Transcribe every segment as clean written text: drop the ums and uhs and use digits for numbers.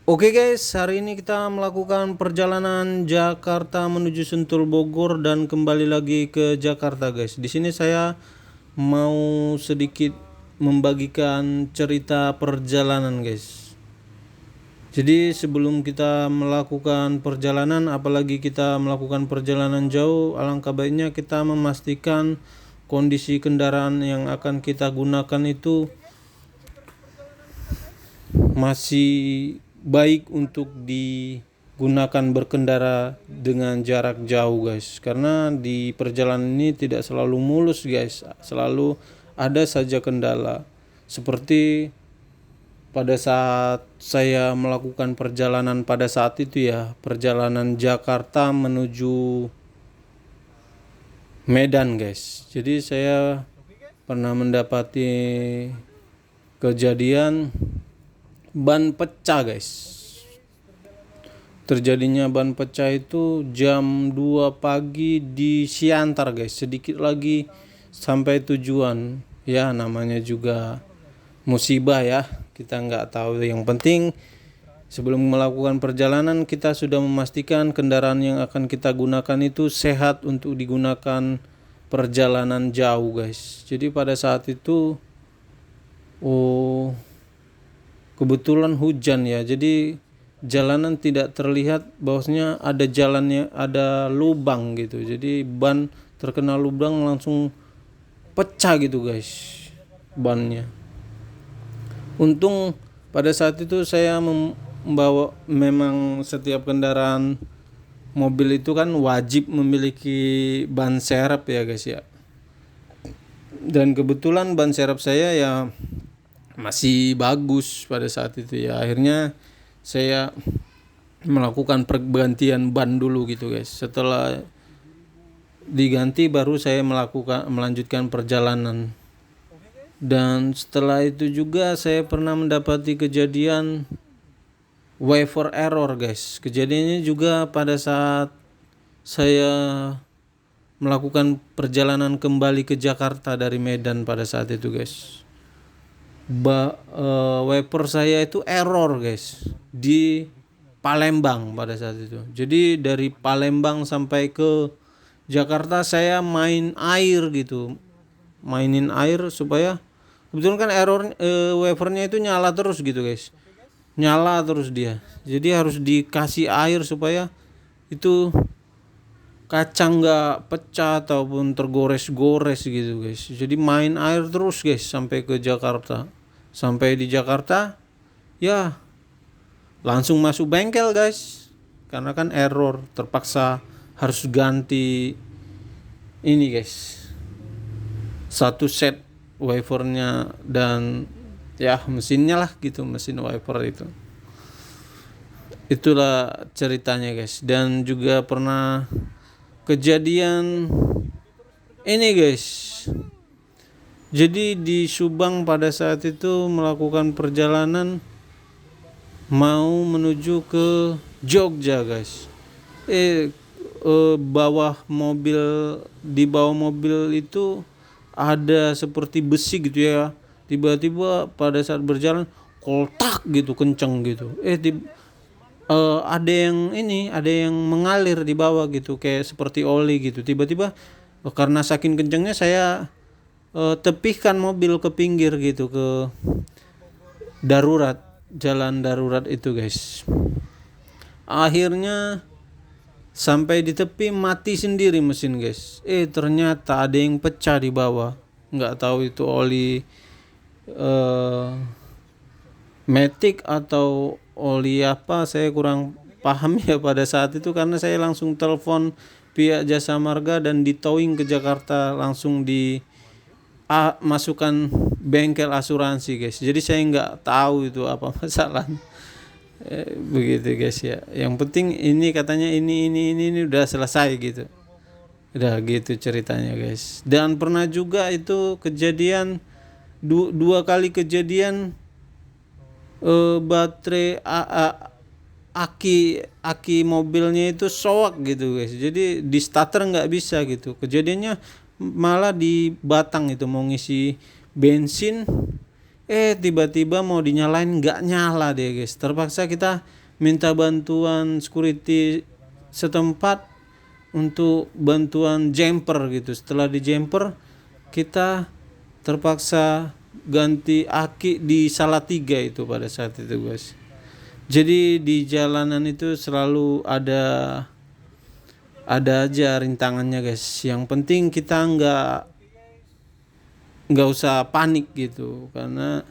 Oke guys, hari ini kita melakukan perjalanan Jakarta menuju Sentul Bogor dan kembali lagi ke Jakarta guys. Di sini saya mau sedikit membagikan cerita perjalanan guys. Jadi sebelum kita melakukan perjalanan, apalagi kita melakukan perjalanan jauh, alangkah baiknya kita memastikan kondisi kendaraan yang akan kita gunakan itu masih baik untuk digunakan berkendara dengan jarak jauh guys, karena di perjalanan ini tidak selalu mulus guys, selalu ada saja kendala. Seperti pada saat saya melakukan perjalanan pada saat itu ya, perjalanan Jakarta menuju Medan guys. Jadi saya pernah mendapati kejadian ban pecah guys. Terjadinya ban pecah itu jam 2 pagi di Siantar guys. Sedikit lagi sampai tujuan. Ya namanya juga musibah ya. Kita nggak tahu. Yang penting sebelum melakukan perjalanan kita sudah memastikan kendaraan yang akan kita gunakan itu sehat untuk digunakan perjalanan jauh guys. Jadi pada saat itu kebetulan hujan ya, jadi jalanan tidak terlihat bahwasanya ada jalannya, ada lubang gitu. Jadi ban terkena lubang langsung pecah gitu guys bannya. Untung pada saat itu saya membawa, memang setiap kendaraan mobil itu kan wajib memiliki ban serep ya guys ya. Dan kebetulan ban serep saya ya masih bagus pada saat itu ya. Akhirnya saya melakukan pergantian ban dulu gitu guys. Setelah diganti baru saya melanjutkan perjalanan. Dan setelah itu juga saya pernah mendapati kejadian wafer error guys. Kejadiannya juga pada saat saya melakukan perjalanan kembali ke Jakarta dari Medan pada saat itu guys. Wiper saya itu error guys di Palembang pada saat itu. Jadi dari Palembang sampai ke Jakarta saya mainin air supaya kebetulan kan wipernya itu nyala terus gitu guys, nyala terus dia. Jadi harus dikasih air supaya itu kacang nggak pecah ataupun tergores-gores gitu guys. Jadi main air terus guys sampai ke Jakarta. Sampai di Jakarta ya langsung masuk bengkel guys, karena kan error, terpaksa harus ganti ini guys, satu set wipernya dan ya mesinnya lah gitu, mesin wiper itu. Itulah ceritanya guys. Dan juga pernah kejadian ini guys. Jadi di Subang pada saat itu melakukan perjalanan mau menuju ke Jogja guys. Di bawah mobil itu ada seperti besi gitu ya. Tiba-tiba pada saat berjalan koltak gitu, kenceng gitu. Ada yang mengalir di bawah gitu, kayak seperti oli gitu. Tiba-tiba karena saking kencengnya saya tepihkan mobil ke pinggir gitu, ke jalan darurat itu guys. Akhirnya sampai di tepi mati sendiri mesin guys. Ternyata ada yang pecah di bawah. Nggak tahu itu oli matic atau oli apa, saya kurang paham ya pada saat itu, karena saya langsung telepon pihak jasa marga dan di towing ke Jakarta, langsung masukkan bengkel asuransi guys. Jadi saya nggak tahu itu apa masalah. Begitu guys ya. Yang penting ini katanya ini udah selesai gitu. Udah gitu ceritanya guys. Dan pernah juga itu kejadian dua kali kejadian baterai aki mobilnya itu soak gitu guys. Jadi di starter nggak bisa gitu. Kejadiannya malah di Batang itu mau ngisi bensin, Tiba-tiba mau dinyalain nggak nyala deh guys. Terpaksa kita minta bantuan security setempat untuk bantuan jumper gitu. Setelah di jumper kita terpaksa ganti aki di Salatiga itu pada saat itu guys. Jadi di jalanan itu selalu ada aja rintangannya guys. Yang penting kita nggak usah panik gitu, karena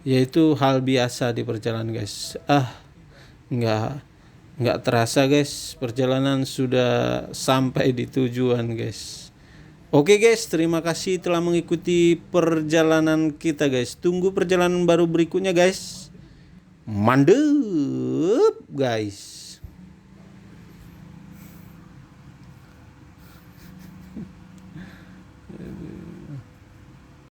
yaitu hal biasa di perjalanan guys. nggak nggak terasa guys, perjalanan sudah sampai di tujuan guys. Oke guys, terima kasih telah mengikuti perjalanan kita guys. Tunggu perjalanan baru berikutnya guys. Mantap guys.